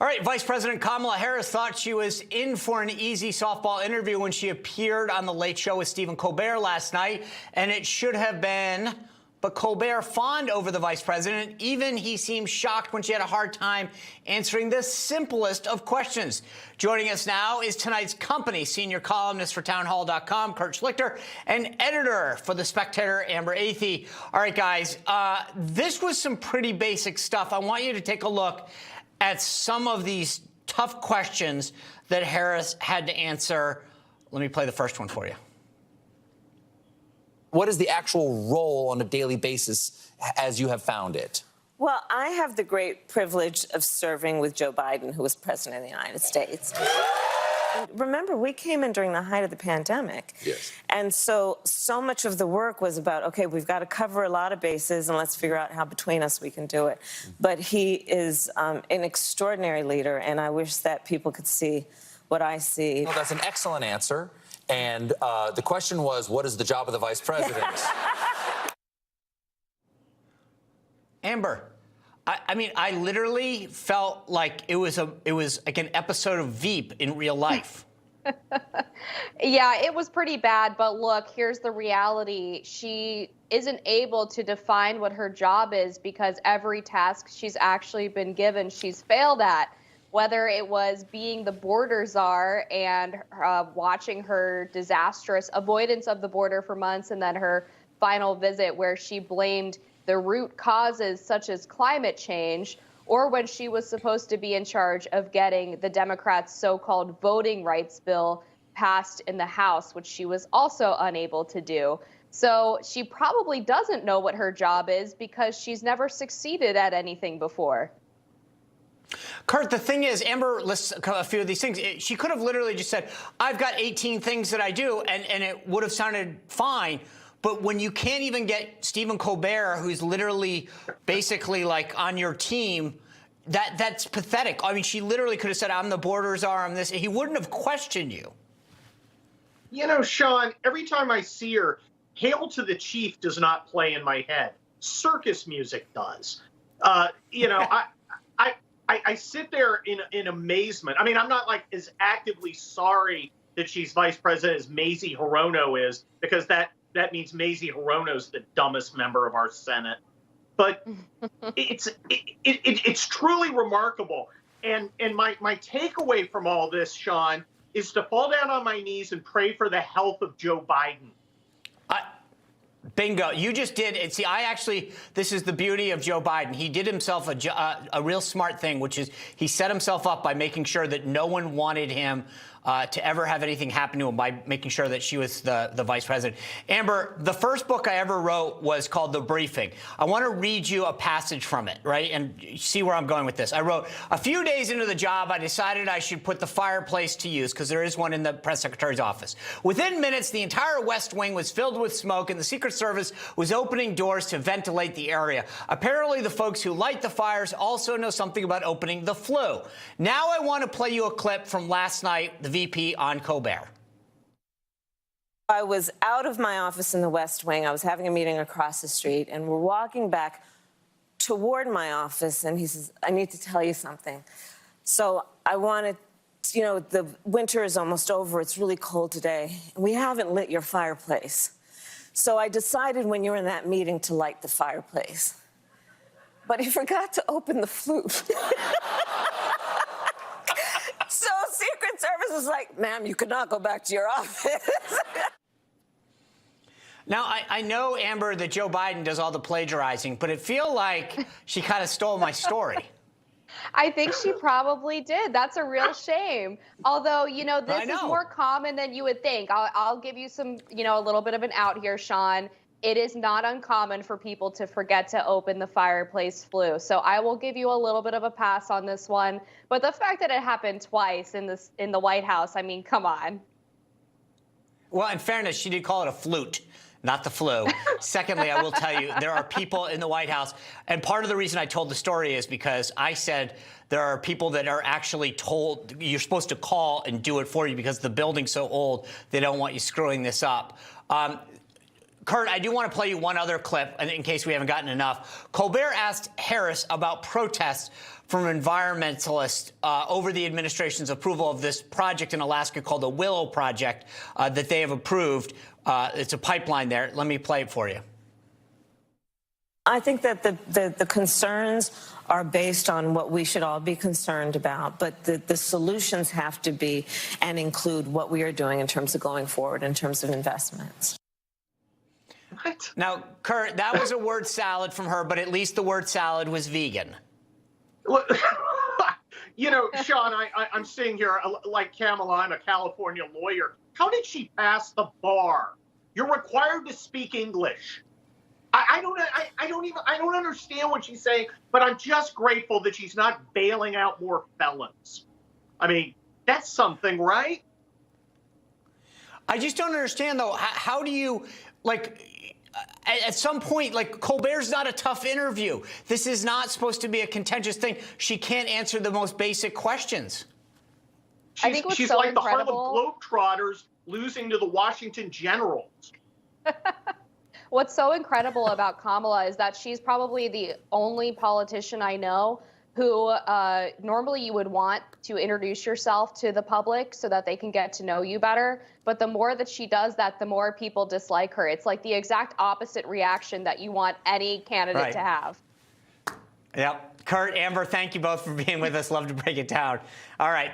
All right, Vice President Kamala Harris thought she was in for an easy softball interview when she appeared on The Late Show with Stephen Colbert last night, and it should have been. But Colbert fawned over the vice president. Even he seemed shocked when she had a hard time answering the simplest of questions. Joining us now is tonight's company senior columnist for townhall.com, Kurt Schlichter, and editor for the Spectator, Amber Athey. All right, guys, this was some pretty basic stuff. I want you to take a look at some of these tough questions that Harris had to answer. Let me play the first one for you. What is the actual role on a daily basis as you have found it? Well, I have the great privilege of serving with Joe Biden, who was president of the United States. And remember, we came in during the height of the pandemic. Yes. And so much of the work was about, okay, we've got to cover a lot of bases and let's figure out how between us we can do it. But he is an extraordinary leader, and I wish that people could see what I see. Well, that's an excellent answer. And the question was, what is the job of the vice president? Amber, I mean, I literally felt like it was like an episode of Veep in real life. Yeah, it was pretty bad. But look, here's the reality. She isn't able to define what her job is because every task she's actually been given, she's failed at. Whether it was being the border czar and watching her disastrous avoidance of the border for months, and then her final visit where she blamed the root causes such as climate change, or when she was supposed to be in charge of getting the Democrats' so-called voting rights bill passed in the House, which she was also unable to do. So she probably doesn't know what her job is because she's never succeeded at anything before. Kurt, the thing is, Amber lists a few of these things. She could have literally just said, I've got 18 things that I do, and it would have sounded fine. But when you can't even get Stephen Colbert, who's literally basically like on your team, that's pathetic. I mean, she literally could have said, I'm the border czar, I'm this. He wouldn't have questioned you. You know, Sean, every time I see her, Hail to the Chief does not play in my head. Circus music does. You know, I sit there in amazement. I mean, I'm not like as actively sorry that she's vice president as Mazie Hirono is, because that means Mazie Hirono's the dumbest member of our Senate. But it's truly remarkable. And my takeaway from all this, Sean, is to fall down on my knees and pray for the health of Joe Biden. Bingo. You just did. And see, this is the beauty of Joe Biden. He did himself a real smart thing, which is he set himself up by making sure that no one wanted him to ever have anything happen to him by making sure that she was the vice president. Amber, the first book I ever wrote was called The Briefing. I want to read you a passage from it, right, and see where I'm going with this. I wrote, a few days into the job, I decided I should put the fireplace to use, because there is one in the press secretary's office. Within minutes, the entire West Wing was filled with smoke, and the Secret Service was opening doors to ventilate the area. Apparently, the folks who light the fires also know something about opening the flue. Now I want to play you a clip from last night, the VP on Colbert. I was out of my office in the West Wing. I was having a meeting across the street, and we're walking back toward my office, and he says, I need to tell you something. So I wanted, you know, the winter is almost over. It's really cold today. We haven't lit your fireplace. So I decided when you were in that meeting to light the fireplace. But he forgot to open the flute. So Secret Service was like, ma'am, you could not go back to your office. Now, I know, Amber, that Joe Biden does all the plagiarizing, but it feels like she kind of stole my story. I think she probably did. That's a real shame. Although, you know, this is more common than you would think. I'll give you some, you know, a little bit of an out here, Sean. It is not uncommon for people to forget to open the fireplace flue. So I will give you a little bit of a pass on this one. But the fact that it happened twice in the White House, I mean, come on. Well, in fairness, she did call it a flute, not the flu. Secondly, I will tell you, there are people in the White House, and part of the reason I told the story is because I said there are people that are actually told you're supposed to call and do it for you because the building's so old, they don't want you screwing this up. Kurt, I do want to play you one other clip in case we haven't gotten enough. Colbert asked Harris about protests from environmentalists over the administration's approval of this project in Alaska called the Willow Project that they have approved. It's a pipeline there. Let me play it for you. I think that the concerns are based on what we should all be concerned about, but the solutions have to be and include what we are doing in terms of going forward in terms of investments. What? Now, Kurt, that was a word salad from her, but at least the word salad was vegan. Well, you know, Sean, I'm sitting here like Kamala. I'm a California lawyer. How did she pass the bar? You're required to speak English. I don't understand what she's saying, but I'm just grateful that she's not bailing out more felons. I mean, that's something, right? I just don't understand, though. How do you, like, at some point, like, Colbert's not a tough interview. This is not supposed to be a contentious thing. She can't answer the most basic questions. I think what's she's so like incredible, the Harlem Globetrotters losing to the Washington Generals. what's so incredible about Kamala is that she's probably the only politician I know who normally you would want to introduce yourself to the public so that they can get to know you better. But the more that she does that, the more people dislike her. It's like the exact opposite reaction that you want any candidate to have. Yep. Kurt, Amber, thank you both for being with us. Love to break it down. All right.